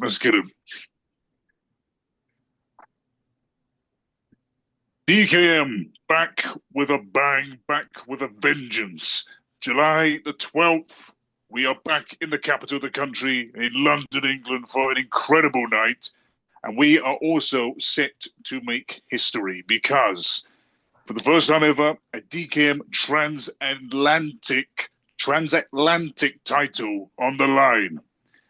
let's get him. DKM back with a bang, back with a vengeance. July the 12th, we are back in the capital of the country, in London, England, for an incredible night. And we are also set to make history because, for the first time ever, a DKM Transatlantic title on the line.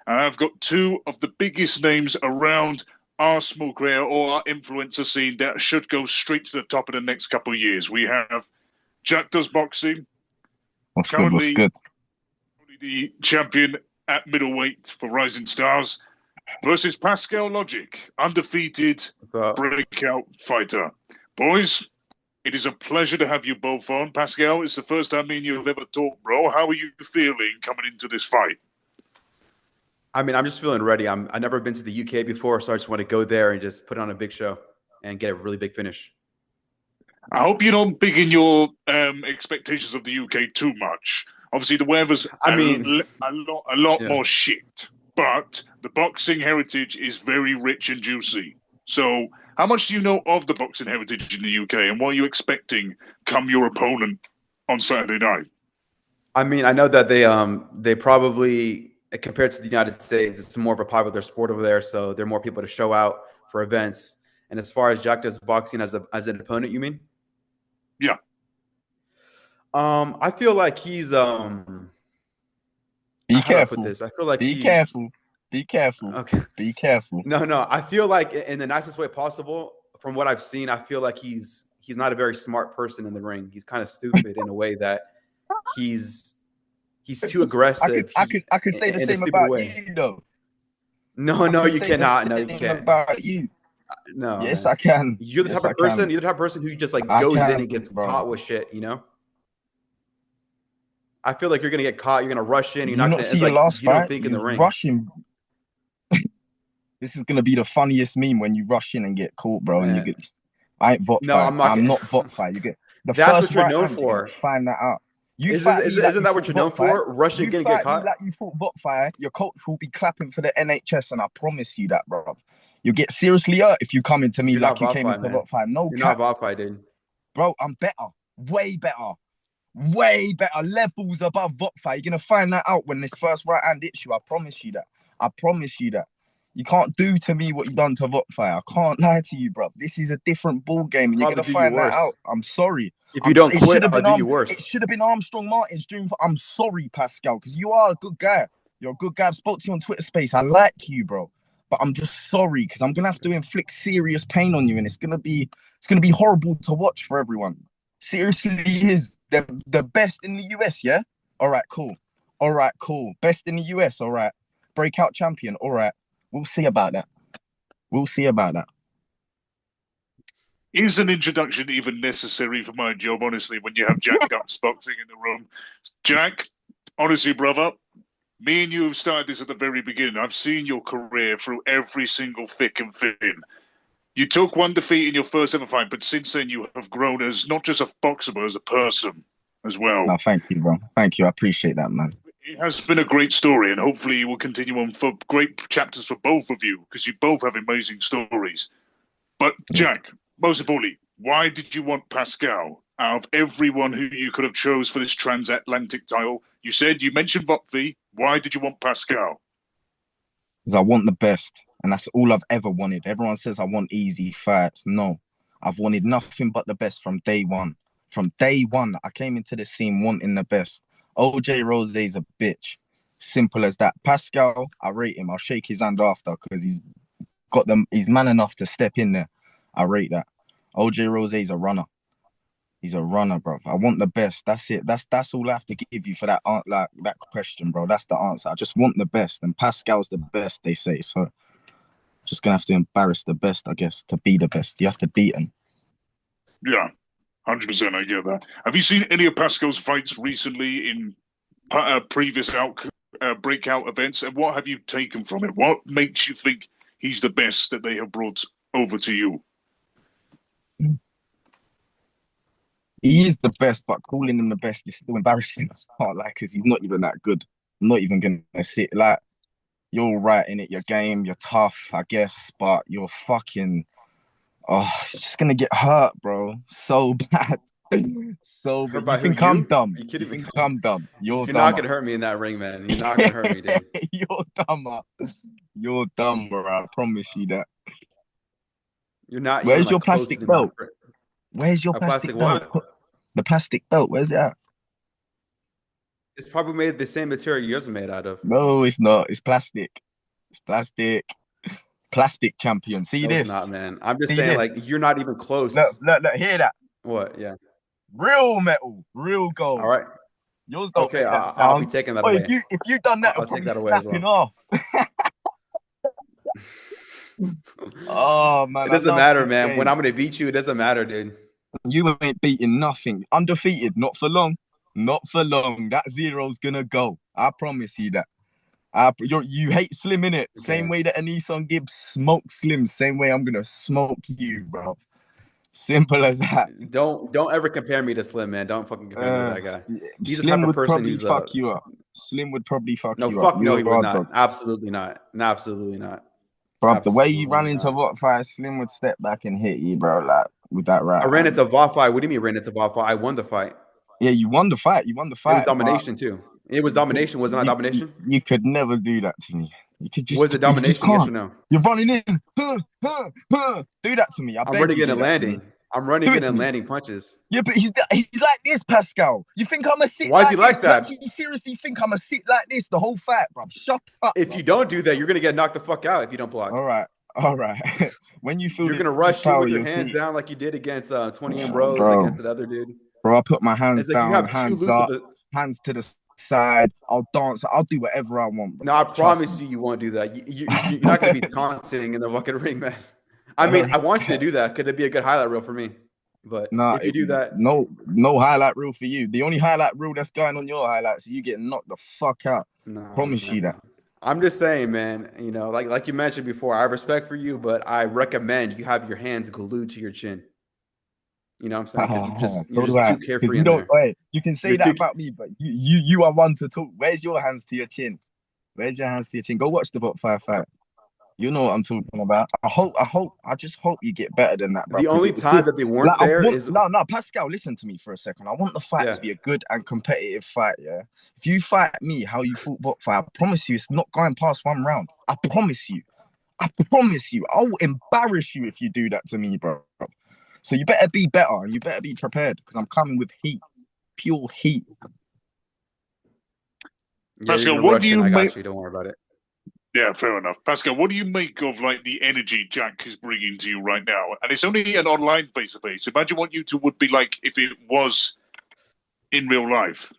And I've got two of the biggest names around our small career or our influencer scene that should go straight to the top in the next couple of years. We have Jack Does Boxing, What's good? What's currently good? the champion at middleweight for Rising Stars, versus Pascal Logic, undefeated breakout fighter. Boys, it is a pleasure to have you both on. Pascal, it's the first time me and you have ever talked, bro. How are you feeling coming into this fight? I mean, I'm just feeling ready. I've never been to the UK before, so I just want to go there and just put on a big show and get a really big finish. I hope you don't begin your expectations of the UK too much. Obviously, the weather's a lot more shit, but the boxing heritage is very rich and juicy. So, how much do you know of the boxing heritage in the UK, and what are you expecting come your opponent on Saturday night? I mean, I know that they probably, compared to the United States, it's more of a popular sport over there, so there are more people to show out for events. And as far as Jack Does Boxing as an opponent, you mean? Yeah. I feel like he's Be careful. This? I feel like be careful. Be careful. Okay. Be careful. No. I feel like in the nicest way possible, from what I've seen, I feel like he's not a very smart person in the ring. He's kind of stupid in a way that he's too aggressive. I could say the same about you, though. No, you cannot. No, you can't. About you. No. Yes, man. I can. You're the type of person. You're the type of person who just like goes in and gets caught with shit. You know. I feel like you're gonna get caught. You're gonna rush in. You're not gonna see your last fight. Don't think in the ring. Rushing. This is gonna be the funniest meme when you rush in and get caught, bro. And you get. I ain't bot fight. I'm not bot fight. You get the That's first what you're known for. Find that out. Isn't that what you're known for? Rushing in and get caught. Like you fought bot fire. Your coach will be clapping for the NHS, and I promise you that, bro. You get seriously hurt if you come into me like you came into bot fire. No, you're not bot fighting, bro. I'm better, way better. Way better levels above Votfire. You're gonna find that out when this first right hand hits you. I promise you that. I promise you that. You can't do to me what you done to Votfire. I can't lie to you, bro. This is a different ball game, and you're gonna find that out. I'm sorry. If you don't quit, I'll do you worse. It should have been Armstrong Martin's dream. I'm sorry, Pascal, because you are a good guy. You're a good guy. I've spoke to you on Twitter Space. I like you, bro. But I'm just sorry because I'm gonna have to inflict serious pain on you, and it's gonna be horrible to watch for everyone. Seriously, is the best in the US, yeah? All right, cool. Best in the US, all right. Breakout champion, all right. We'll see about that. Is an introduction even necessary for my job, honestly, when you have Jack Does Boxing in the room? Jack, honestly, brother, me and you have started this at the very beginning. I've seen your career through every single thick and thin. You took one defeat in your first ever fight, but since then you have grown as not just a boxer, but as a person as well. No, thank you, bro. Thank you. I appreciate that, man. It has been a great story, and hopefully it will continue on for great chapters for both of you, because you both have amazing stories. But Jack, most importantly, why did you want Pascal out of everyone who you could have chose for this transatlantic title? You mentioned Votvi. Why did you want Pascal? Because I want the best. And that's all I've ever wanted. Everyone says I want easy fights. No, I've wanted nothing but the best from day one. From day one, I came into the scene wanting the best. OJ Rose's a bitch. Simple as that. Pascal, I rate him. I'll shake his hand after because he's man enough to step in there. I rate that. OJ Rose's a runner. He's a runner, bro. I want the best. That's it. That's all I have to give you for that that question, bro. That's the answer. I just want the best. And Pascal's the best, they say. So just gonna have to embarrass the best, I guess, to be the best. You have to beat him. Yeah, 100%. I get that. Have you seen any of Pascal's fights recently in previous breakout events? And what have you taken from it? What makes you think he's the best that they have brought over to you? He is the best, but calling him the best is still embarrassing. I can't lie, because he's not even that good. I'm not even gonna sit like You're all right in it. Your game, you're tough, I guess, but you're fucking. Oh, it's just gonna get hurt, bro. So bad. So Hurt bad. You by who? think I'm You? dumb? You You kidding me? think I'm dumb? You're You're not dumber. gonna hurt me in that ring, man. You're not gonna hurt me, dude. You're dumber. You're dumber. I promise you that. You're not even Where's like your close plastic to me. belt? Where's your A plastic plastic belt? what? The plastic belt. Where's it at? It's probably made of the same material yours are made out of. No, it's not. It's plastic. It's plastic. Plastic champion. See No, it's this? not, man. I'm just See saying, like, this? you're not even Look, close. look, look. Hear that? What? Yeah. Real metal, real All gold. right. Yours don't Okay. make that I'll be sound. taking that Oh, away. if you done that, I'll it'll take probably that away as snapping well. off. Oh man, It I doesn't love matter, this man. When game. I'm gonna beat you, it doesn't matter, dude. You ain't beating nothing. Undefeated, not for long. Not for long. That zero's gonna go. I promise you that. You hate Slim in it. Okay. Same way that a Nissan Gibbs smokes Slim. Same way I'm gonna smoke you, bro. Simple as that. Don't ever compare me to Slim, man. Don't fucking compare me to that guy. He's the type Slim of would person probably who's fuck you up. Slim would probably fuck no you up. fuck no, he You would are dog. not. Absolutely not. Absolutely not. Bro, the way you ran Absolutely into not. what fight, Slim would step back and hit you, bro, like with that right I ran hand. into Vaw fight. What do you mean ran into Vaw fight? I won the fight. Yeah, you won the fight. You won the It was fight, but domination too. It was domination. Was it not domination? you could never do that to me. You could just Was it you just domination? Yes or can't. no? You're running in. Do that to me. I I'm beg running you, in do and that to me. landing. I'm running Do it in to and me. landing punches. Yeah, but he's like this, Pascal. You think I'm a sit Why is like he this? like You that? actually seriously think I'm a sit like this the whole fight, bro? Shut up. If you don't do that, you're gonna get knocked the fuck out if you don't block. All right. All right. When you feel You're gonna this rush in power, with your you'll hands see. down like you did against 20M Bros Bro, against that other dude. bro, I put my hands It's like you down, have too hands loose of up, a. hands to the side. I'll dance. I'll do whatever I want, No, I bro. Trust promise me. you won't do that. You're not gonna be taunting in the fucking ring, man. I mean, I want you to do that. Could it be a good highlight reel for me? But Nah, if you do that, no highlight reel for you. The only highlight reel that's going on your highlights, you get knocked the fuck out. no, Promise you that. I'm just saying, man. You know, like you mentioned before, I have respect for you, but I recommend you have your hands glued to your chin. You know what I'm saying? Because So you're do just I. too Because carefree you in don't. there. Wait, you can say You're that too. about me, but you are one to talk. Where's your hands to your chin? Where's your hands to your chin? Go watch the Bot 5 fight. You know what I'm talking about. I just hope you get better than that, bro. The only time that they weren't there is no, Pascal. Listen to me for a second. I want the fight to be a good and competitive fight. Yeah. If you fight me how you fought Bot 5, I promise you, it's not going past one round. I promise you. I promise you. I will embarrass you if you do that to me, bro. So you better be better and you better be prepared because I'm coming with heat, pure heat. Yeah, Pascal, you're what do Russian. you I make? got you. Don't worry about it. Yeah, fair enough. Pascal, what do you make of like the energy Jack is bringing to you right now? And it's only an online face-to-face. Imagine what YouTube would be like if it was in real life.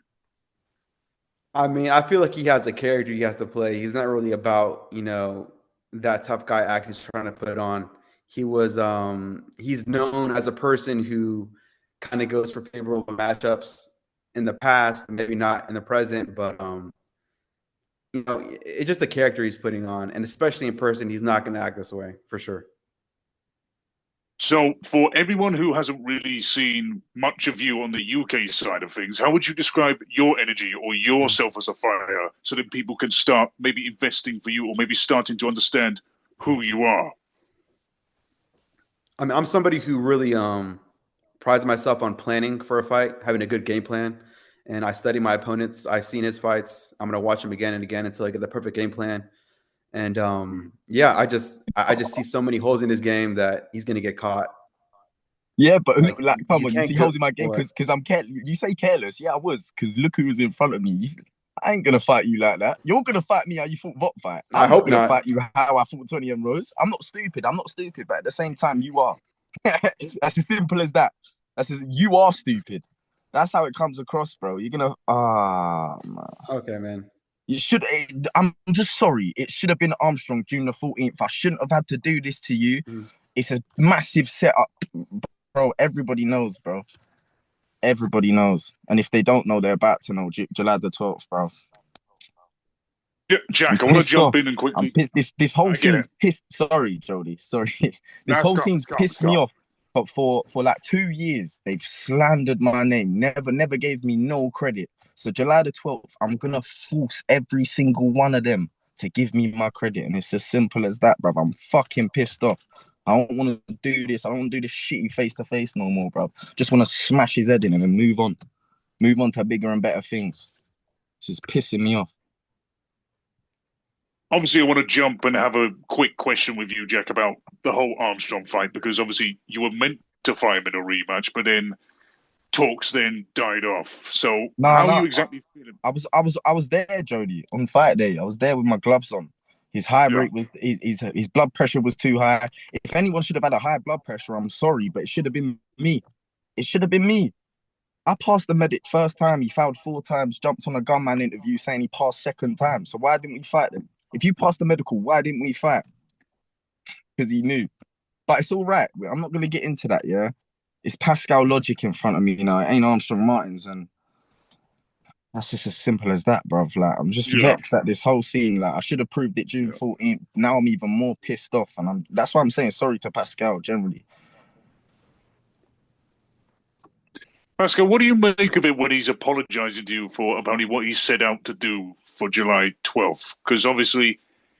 I mean, I feel like he has a character he has to play. He's not really about, that tough guy act he's trying to put on. He's known as a person who kind of goes for favorable matchups in the past, maybe not in the present, but it's just the character he's putting on, and especially in person, he's not going to act this way for sure. So, for everyone who hasn't really seen much of you on the UK side of things, how would you describe your energy or yourself as a fighter so that people can start maybe investing for you or maybe starting to understand who you are? I mean, I'm somebody who really prides myself on planning for a fight, having a good game plan. And I study my opponents. I've seen his fights. I'm going to watch him again and again until I get the perfect game plan. And I just see so many holes in his game that he's going to get caught. Yeah, but come on, you see holes in my game because I'm careless. You say careless. Yeah, I was because look who was in front of me. I ain't gonna fight you like that. You're gonna fight me how you fought Vot fight. I hope not gonna not. fight you how I fought 20M Rose. I'm not stupid, but at the same time, you are. That's as simple as that. You are stupid. That's how it comes across, bro. You're gonna man. Okay, man. I'm just sorry. It should have been Armstrong June the 14th. I shouldn't have had to do this to you. It's a massive setup, bro. Everybody knows, bro. Everybody knows. And if they don't know, they're about to know. July the 12th, bro. Yeah, Jack, I want to jump in and quickly. I'm pissed. This whole scene's pissed. Sorry, Jody. Sorry. This whole scene's pissed me off. But for like 2 years, they've slandered my name. Never gave me no credit. So July the 12th, I'm gonna force every single one of them to give me my credit. And it's as simple as that, bruv. I'm fucking pissed off. I don't want to do this. I don't want to do this shitty face-to-face no more, bruv. Just want to smash his head in and then move on. Move on to bigger and better things. This is pissing me off. Obviously, I want to jump and have a quick question with you, Jack, about the whole Armstrong fight, because obviously you were meant to fight him in a rematch, but then talks then died off. So how are you exactly feeling? I was there, Jody, on fight day. I was there with my gloves on. His heart rate was his blood pressure was too high. If anyone should have had a high blood pressure, I'm sorry, but it should have been me. It should have been me. I passed the medic first time. He fouled 4 times, jumped on a gunman interview saying he passed second time. So why didn't we fight him? If you passed the medical, why didn't we fight? Because he knew. But it's all right. I'm not going to get into that, yeah? It's Pascal logic in front of me, you know. It ain't Armstrong Martins, and that's just as simple as that, bruv. Like, I'm just vexed at this whole scene. Like, I should have proved it June 14th. Now I'm even more pissed off, and that's why I'm saying sorry to Pascal, generally. Pascal, what do you make of it when he's apologising to you for apparently what he set out to do for July 12th? Because obviously,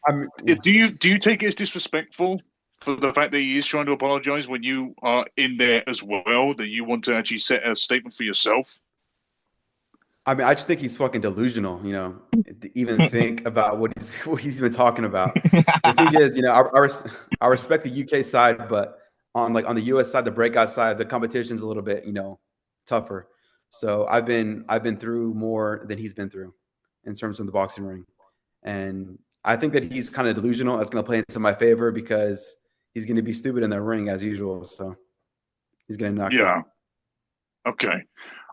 do you take it as disrespectful for the fact that he is trying to apologise when you are in there as well, that you want to actually set a statement for yourself? I mean, I just think he's fucking delusional, you know, to even think about what he's been talking about. The thing is, you know, I respect the UK side, but on the US side, the breakout side, the competition's a little bit, you know, tougher. So I've been through more than he's been through in terms of the boxing ring. And I think that he's kind of delusional. That's going to play into my favor because he's going to be stupid in the ring as usual. So he's going to knock out. Okay.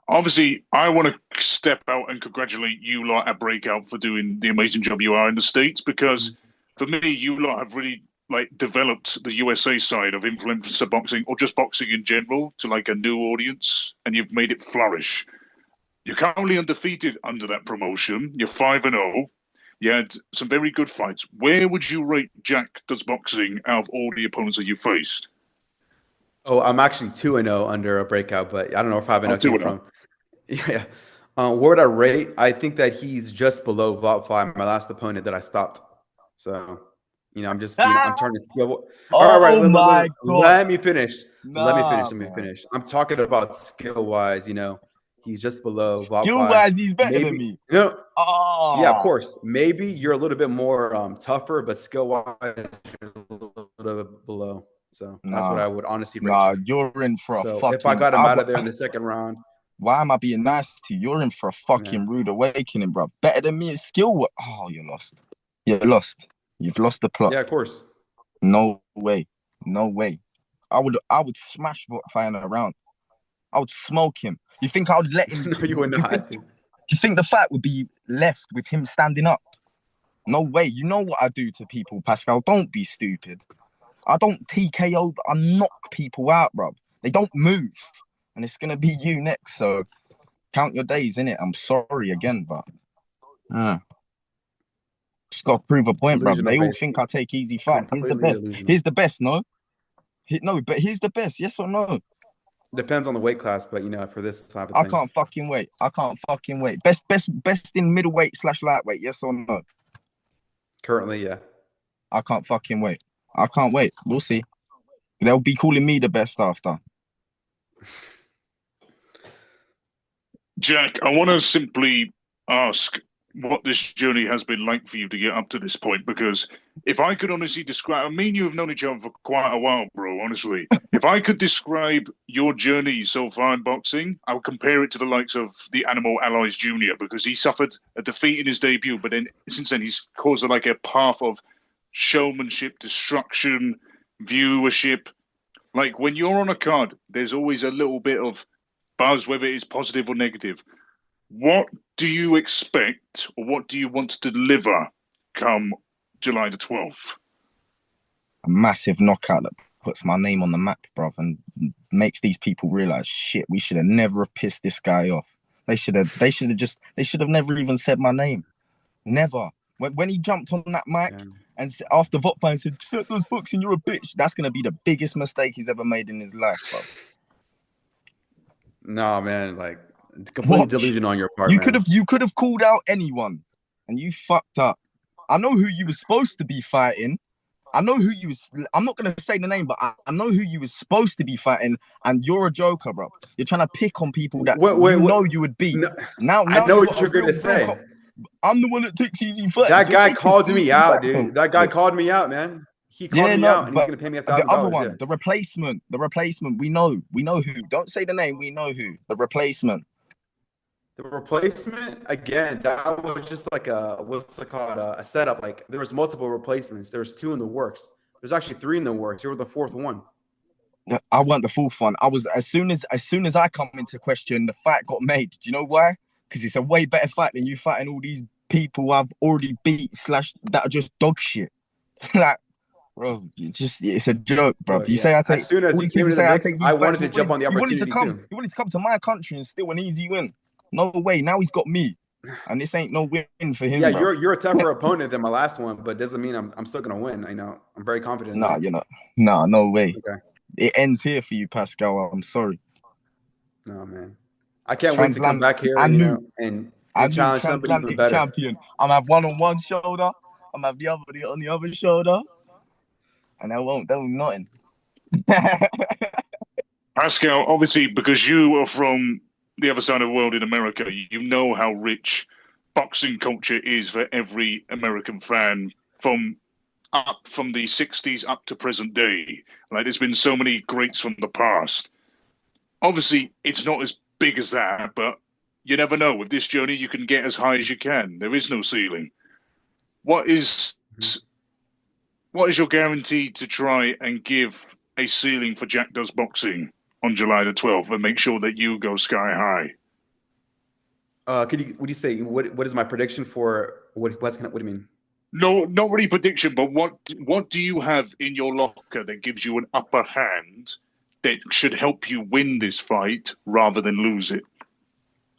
Obviously, I want to step out and congratulate you lot at Breakout for doing the amazing job you are in the States, because for me, you lot have really developed the USA side of influencer boxing, or just boxing in general, to a new audience, and you've made it flourish. You're currently undefeated under that promotion. You're 5-0. You had some very good fights. Where would you rate Jack Does Boxing out of all the opponents that you faced? Oh, I'm actually 2-0 under a Breakout, but I don't know if 5-0 came from. Yeah. Where would I rate? I think that he's just below VOP5, my last opponent that I stopped. So, you know, I'm just, I'm turning skill. All right. Let me finish. Let me finish. I'm talking about skill-wise, you know. He's just below VOP5. Skill-wise, he's better than me. You know, yeah, of course. Maybe you're a little bit more tougher, but skill-wise, you're a little bit below. So that's what I would honestly rate. You're in for a fucking... If I got him out of there in the second round... Why am I being nice to you? You're in for a fucking rude awakening, bro. Better than me at skill. Oh, you're lost. You're lost. You've lost the plot. Yeah, of course. No way. No way. I would smash Fine around. I would smoke him. You think I would let him? No, you would not. Do you think the fight would be left with him standing up? No way. You know what I do to people, Pascal. Don't be stupid. I don't TKO. I knock people out, bro. They don't move. And it's going to be you next. So count your days, innit? I'm sorry again, but just got to prove a point, bro. They all think I take easy fights. He's the best. He's the best, no? No, but he's the best, yes or no? Depends on the weight class, but, you know, for this type of thing. I can't fucking wait. Best in middleweight/lightweight, yes or no? Currently, yeah. I can't fucking wait. I can't wait. We'll see. They'll be calling me the best after. Jack, I want to simply ask what this journey has been like for you to get up to this point, because if I could honestly describe, I mean, you have known each other for quite a while, bro, honestly. If I could describe your journey so far in boxing, I would compare it to the likes of the Animal Allies Jr., because he suffered a defeat in his debut, but then since then he's caused a path of showmanship, destruction, viewership. When you're on a card, there's always a little bit of buzz, whether it's positive or negative. What do you expect, or what do you want to deliver come July the 12th? A massive knockout that puts my name on the map, bruv, and makes these people realize, shit, we should have never have pissed this guy off. They should have never even said my name. Never. When he jumped on that mic and after Votfine said, "Shut those boxing, you're a bitch," that's gonna be the biggest mistake he's ever made in his life, bro. No, man, completely delusion on your part. You could have called out anyone, and you fucked up. I know who you were supposed to be fighting. I know who you was. I'm not gonna say the name, but I know who you was supposed to be fighting, and you're a joker, bro. You're trying to pick on people that Wait, you would beat. no, I Now know you what got a you're gonna real say. I'm the one that takes easy fights. That You're guy taking called me easy out, fights dude. on. That guy called me out, man. He called Yeah, me no, out, and he's but gonna pay me the other $1,000. Yeah. one, the replacement. We know who. Don't say the name. We know who. The replacement. The replacement, again, that was just like what's it called, a setup. Like there was multiple replacements. There was 2 in the works. There's actually 3 in the works. You were the 4th one. I weren't the fourth one. I was as soon as I come into question, the fight got made. Do you know why? Because it's a way better fight than you fighting all these people I've already beat / that are just dog shit. Like, bro, it's a joke, bro. But You yeah, say I as take soon as all he these came people into the say I mix, take I these wanted fights. to jump on the He wanted to opportunity come. too. He wanted to come to my country and still an easy win. No way. Now he's got me, and this ain't no win for him. Yeah, bro. you're a tougher opponent than my last one, but doesn't mean I'm still gonna win. I know. I'm very confident in Nah, that. you're not. Nah, no way. Okay. It ends here for you, Pascal. I'm sorry. No, man. I can't wait to come Transatlantic. back here, I knew. and I knew challenge somebody even transatlantic better. champion. I'm have one on one shoulder. I'm have the other on the other shoulder, and I won't do nothing. Pascal, obviously, because you are from the other side of the world in America, you know how rich boxing culture is for every American fan from the 60s up to present day. Like, there's been so many greats from the past. Obviously, it's not as big as that, but you never know. With this journey, you can get as high as you can. There is no ceiling. What is your guarantee to try and give a ceiling for Jack Does Boxing on July the 12th and make sure that you go sky high? Would you say what is my prediction for what do you mean? No, not really prediction, but what do you have in your locker that gives you an upper hand that should help you win this fight rather than lose it?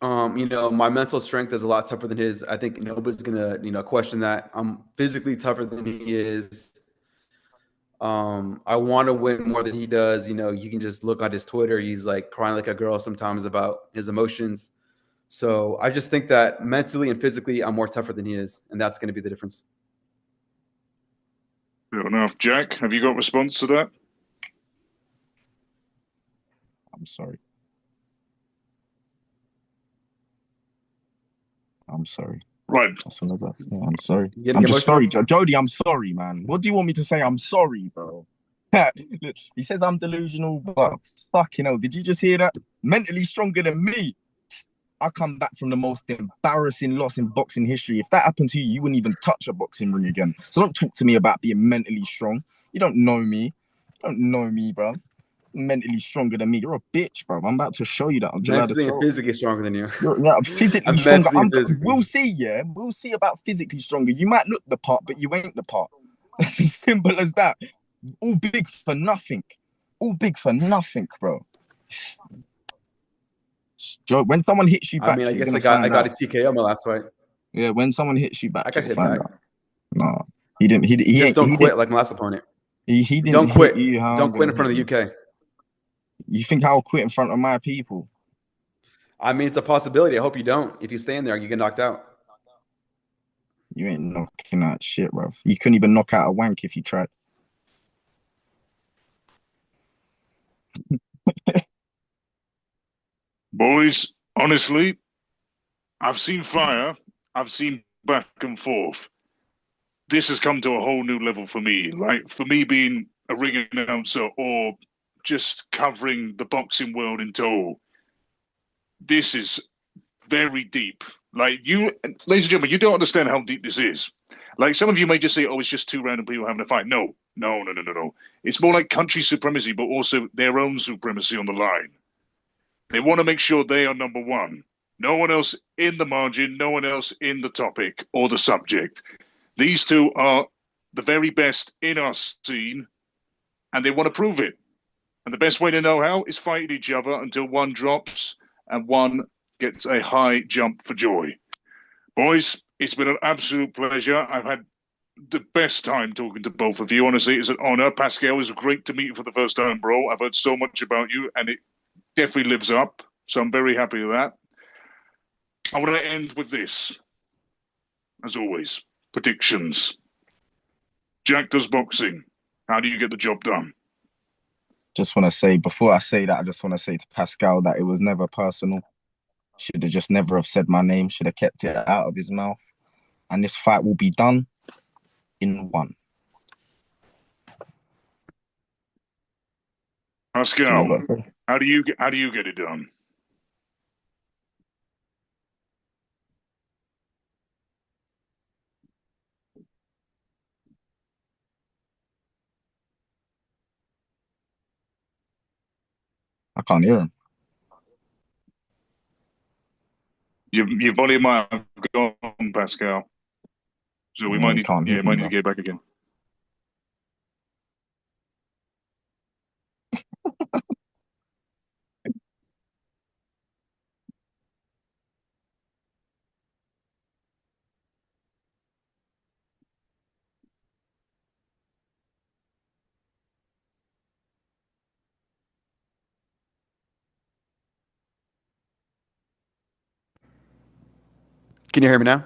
My mental strength is a lot tougher than his. I think nobody's gonna, question that. I'm physically tougher than he is. I want to win more than he does. You can just look at his Twitter. He's like crying like a girl sometimes about his emotions. So I just think that mentally and physically, I'm more tougher than he is, and that's going to be the difference. Fair enough. Jack, have you got a response to that? I'm sorry. I'm sorry. Right. That's all I got. Yeah, I'm sorry. Getting I'm just emotional? sorry, Jody. I'm sorry, man. What do you want me to say? I'm sorry, bro. He says I'm delusional, but fucking hell, did you just hear that? Mentally stronger than me. I come back from the most embarrassing loss in boxing history. If that happened to you, you wouldn't even touch a boxing ring again. So don't talk to me about being mentally strong. You don't know me. You don't know me, bro. Mentally stronger than me. You're a bitch, bro. I'm about to show you that on July the Mentally and 12th. physically stronger than you. You're physically I'm stronger. mentally and physically. We'll see, yeah. We'll see about physically stronger. You might look the part, but you ain't the part. It's as simple as that. All big for nothing. All big for nothing, bro. When someone hits you back, I mean, I you're guess gonna I find got out. a TKO my last fight. Yeah, when someone hits you back, I got you'll hit find back. out. No, he didn't. He Just ain't, don't he quit didn't, like my last opponent. he didn't Don't hit quit. you. How Don't I'm quit gonna in front of hit the UK. you. You think I'll quit in front of my people? I mean, it's a possibility. I hope you don't. If you stay in there, you get knocked out. You ain't knocking out shit, bro. You couldn't even knock out a wank if you tried. Boys, honestly, I've seen fire. I've seen back and forth. This has come to a whole new level for me. Like, for me being a ring announcer or just covering the boxing world in total, this is very deep. Like, you, ladies and gentlemen, you don't understand how deep this is. Like, some of you may just say, oh, it's just 2 random people having a fight. No. It's more like country supremacy, but also their own supremacy on the line. They want to make sure they are number one. No one else in the margin, no one else in the topic or the subject. These two are the very best in our scene, and they want to prove it. And the best way to know how is fighting each other until one drops and one gets a high jump for joy. Boys, it's been an absolute pleasure. I've had the best time talking to both of you. Honestly, it's an honor. Pascal, it was great to meet you for the first time, bro. I've heard so much about you, and it definitely lives up. So I'm very happy with that. I want to end with this, as always. predictions. Jack does boxing. How do you get the job done? Just want to say, before I say that, I just want to say to Pascal that it was never personal. Should have just never have said my name. Should have kept it out of his mouth. And this fight will be done in one. Pascal, how do you get it done? I can't hear him. Your volume might have gone, Pascal. So we might need to get back again. Can you hear me now?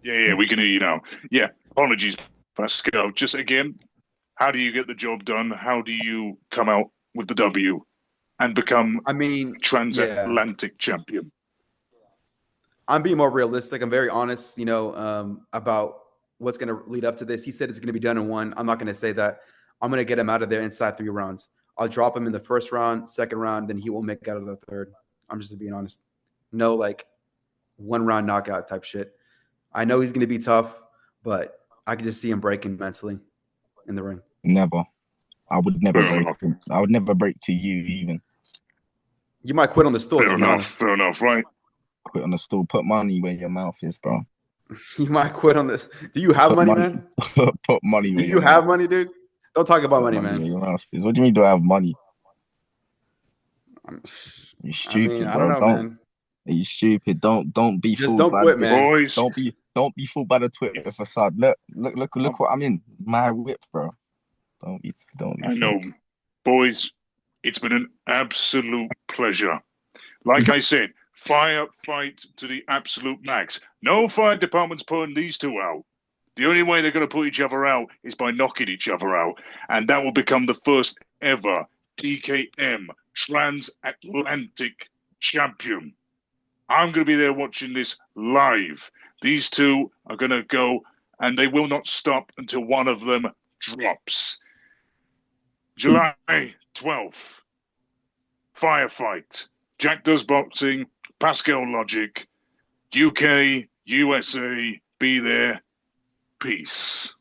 Yeah, we can hear you now. Yeah, apologies, Pascal. Just again, how do you get the job done? How do you come out with the W and become transatlantic champion? I'm being more realistic. I'm very honest, about what's going to lead up to this. He said it's going to be done in one. I'm not going to say that. I'm going to get him out of there inside 3 rounds. I'll drop him in the first round, second round, then he will make it out of the third. I'm just being honest. No, like 1 round knockout type shit. I know he's going to be tough, but I can just see him breaking mentally in the ring. Never. I would never break. I would never break to you even. You might quit on the stool. Fair enough, right? Quit on the stool. Put money where your mouth is, bro. You might quit on this. Do you have money, man? Put money where Do you have money, dude? Don't talk about money, man. Where your mouth is. What do you mean do I have money? You're stupid, I don't know, man. You stupid. Don't be just fooled. Don't quit, man. Boys. Don't be fooled by the Twitter facade. Look what I'm in. My whip, bro. Don't be I know. Boys, it's been an absolute pleasure. Like I said, fight to the absolute max. No fire department's putting these two out. The only way they're going to put each other out is by knocking each other out. And that will become the first ever DKM Transatlantic Champion. I'm going to be there watching this live. These two are going to go, and they will not stop until one of them drops. July 12th, firefight. Jack does boxing, Pascal Logic, UK, USA, be there. Peace.